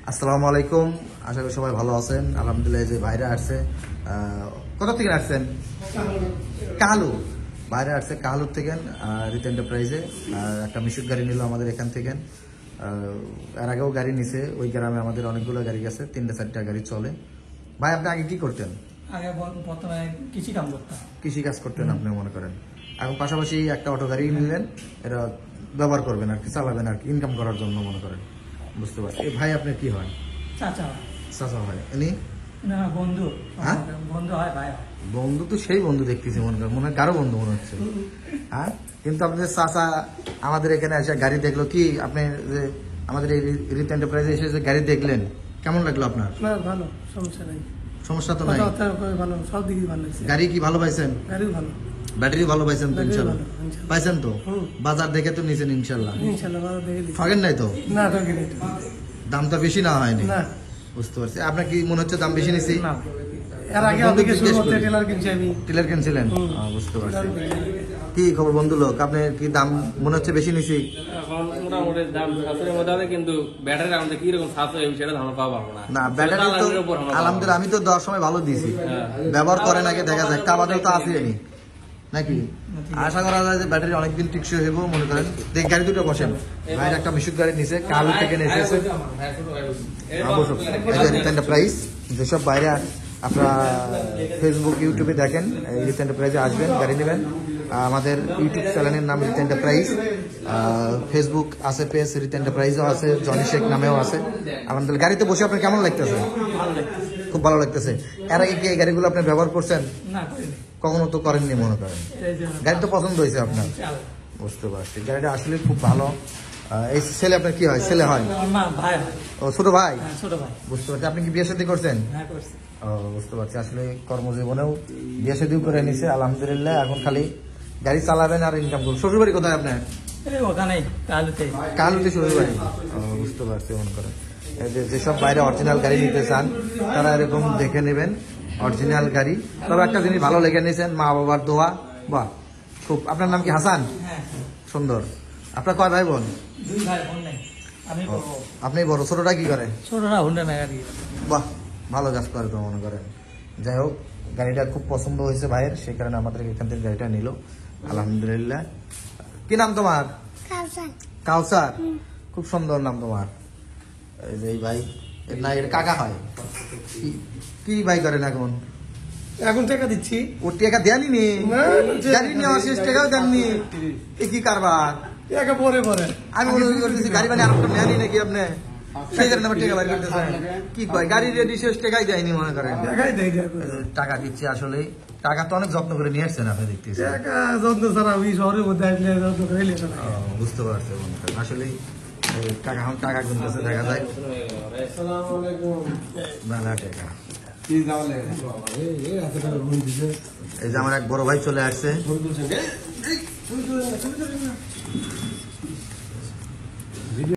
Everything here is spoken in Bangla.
আসসালামু আলাইকুম, আশা করি সবাই ভালো আছেন। আলহামদুলিল্লাহ। যে বাইরে আসছে, কোথা থেকে আসছেন? কালু বাইরে আসছে, কালুর থেকে রিত এন্টারপ্রাইজে একটা মিশুক গাড়ি নিল আমাদের এখান থেকে। এর আগেও গাড়ি নিছে, ওই গ্রামে আমাদের অনেকগুলো গাড়ি গেছে, 3-4টা গাড়ি চলে। ভাই আপনি আগে কি করতেন? আগে প্রথমে কৃষি কাজ করতাম। কৃষি কাজ করতেন আপনি মনে করেন, এখন পাশাপাশি একটা অটো গাড়ি নিলেন, এটা ব্যবহার করবেন আর কি, চালাবেন আর কি, ইনকাম করার জন্য মনে করেন। বুঝতে পারছি। এই ভাই আপনার কি হয়? চাচা চাচা হয়। ইনি না বন্ধু। হ্যাঁ? বন্ধু হয়, ভাই হয়। বন্ধু তো সেই বন্ধু দেখতেছি, মনে হয় কারো বন্ধু মনে হচ্ছে। হ্যাঁ, কিন্তু আপনাদের চাচা আমাদের এখানে এসে গাড়ি দেখলো, কি আপনি যে আমাদের এই রিত এন্টারপ্রাইজে এসে যে গাড়ি দেখলেন, কেমন লাগলো আপনার? না ভালো, সমস্যা নাই, সমস্যা তো নাই। ভালো, সব দিকে ভালো লাগছে। গাড়ি কি ভালো পাইছেন? গাড়িও ভালো, ব্যাটারি ভালো পাইছেন তো? ব্যাটারি ইনশাল্লাহ ভালো, ইনশাল্লাহ। পাইছেন তো? বাজার দেখে তো নিছেন ইনশাল্লাহ? ইনশাল্লাহ ভালো দেখে দিচ্ছি। ঠগেন নাই তো? না ঠকি নাই। দামটা বেশি না হয়নি? না। বুঝতে পারছি। আপনার কি মনে হচ্ছে দাম বেশি নিছি? না, এর আগে আপনাকে শুরু করতে টেলার কিনছি আমি। টিলার কিনছিলেন? বুঝতে পারছি। কি খবর বন্ধু লোক, আপনার কি দাম মনে হচ্ছে বেশি নিছি? এখন মোটামুটি দাম সাশ্রয়ের মধ্যে আছে, কিন্তু ব্যাটারি আমাদের কিরকম সাশ্রয় সেটা ধারণা পাবো না। না ব্যাটারি তো আলহামদুলিল্লাহ আমি তো দেওয়ার সময় ভালো দিয়েছি, ব্যবহার করেন আগে দেখা যায়, একটা আমাদের তো আসি নাকি। আশা করা যায় যে ব্যাটারি অনেকদিন টিকসই হইব মনে করেন। দেখ গাড়ি দুটো বসেন, ভাইয়ের একটা মিশুক গাড়ি নিছে, কালু থেকে এসেছে রিত এন্টারপ্রাইজ। যেসব বাইরে আপনারা ফেসবুক ইউটিউবে দেখেন, রিত এন্টারপ্রাইজে আসবেন, গাড়ি নেবেন। আমাদের ইউটিউব চ্যানেলের নাম রিত এন্টারপ্রাইজ, ফেসবুক আছে পেজ, রিত এন্টারপ্রাইজও আছে, জনি শেখ নামেও আছে। আলহামদুলিল্লাহ। গাড়িতে বসে আপনার কেমন লাগতেছে? খুব ভালো লাগতেছে। এর আগে কি এই গাড়িগুলো আপনি ব্যবহার করছেন? না করিনি। কখনো তো করেননি মনে করেন। গাড়ি তো পছন্দ হয়েছে আপনার? বুঝতে পারছি। গাড়িটা আসলে খুব ভালো। এই ছেলে আপনার কি হয়? ছেলে হয়? না ভাই হয়। ও ছোট ভাই? হ্যাঁ, ছোট ভাই। বুঝতে পারছি। আপনি কি বিয়ে শাদী করছেন? হ্যাঁ করছি। ও বুঝতে পারছি। আসলে কর্মজীবনেও বিয়ে শাদীও করে নিছে আলহামদুলিল্লাহ। এখন খালি গাড়ি চালাবেন আর ইনকাম করবেন। শ্বশুর বাড়ি কোথায় আপনার? এই ওখানেই কালুতে। কালুতে শ্বশুর বাড়ি? বুঝতে পারছি। মনে করেন যেসব বাইরে অরিজিনাল গাড়ি নিতে চান তারা এরকম দেখে নেবেন অরিজিনাল গাড়ি। তবে একটা জিনিস ভালো লেগে নিয়েছেন, মা বাবার দোয়া। বাহ, খুব। আপনার নাম কি? হাসান? হ্যাঁ। সুন্দর। আপনার কয় ভাই বোন? দুই ভাই বোন নেই, আমি বড়। আপনি বড়? ছোটটা কি করে? ছোটরা হুন্ডা না গাড়ি। বাহ, ভালো কাজ করে তো মনে করেন। যাই হোক, গাড়িটা খুব পছন্দ হয়েছে ভাইয়ের, সেই কারণে আমাদের এখান থেকে গাড়িটা নিল আলহামদুলিল্লাহ। কি নাম তোমার? কাউসার। খুব সুন্দর নাম তোমার। এই যে এই ভাই, না এর কাকা হয়। কি ভাই করেন এখন? এখন টাকা দিচ্ছি। ওর টাকা দেয়নি নি? গাড়ি নেওয়া শেষ, টাকাও দেননি। এ কি কারবার? টাকা পরে পরে আমি মনে করতেছি গাড়ি মানে আরেকটা নেয়নি নাকি আপনি, সেই কারণে আমার টাকা বাইর করতেছেন। কি কয়, গাড়ি রেডি শেষ, টাকাই দেয়নি মনে করেন। টাকাই দেয়। টাকা দিচ্ছে আসলে, টাকা তো অনেক যত্ন করে নিয়ে আসছেন আপনি দেখতেছেন। টাকা যত্ন ছাড়া আমি শহরের মধ্যে আসলে যত্ন করে নিয়ে আসা লাগে। বুঝতে পারছি মনে করেন। আসলে টাকা এখন টাকা গুনতেছে দেখা যায় মেলা টাকা। এই যে আমার এক বড় ভাই চলে আসছে।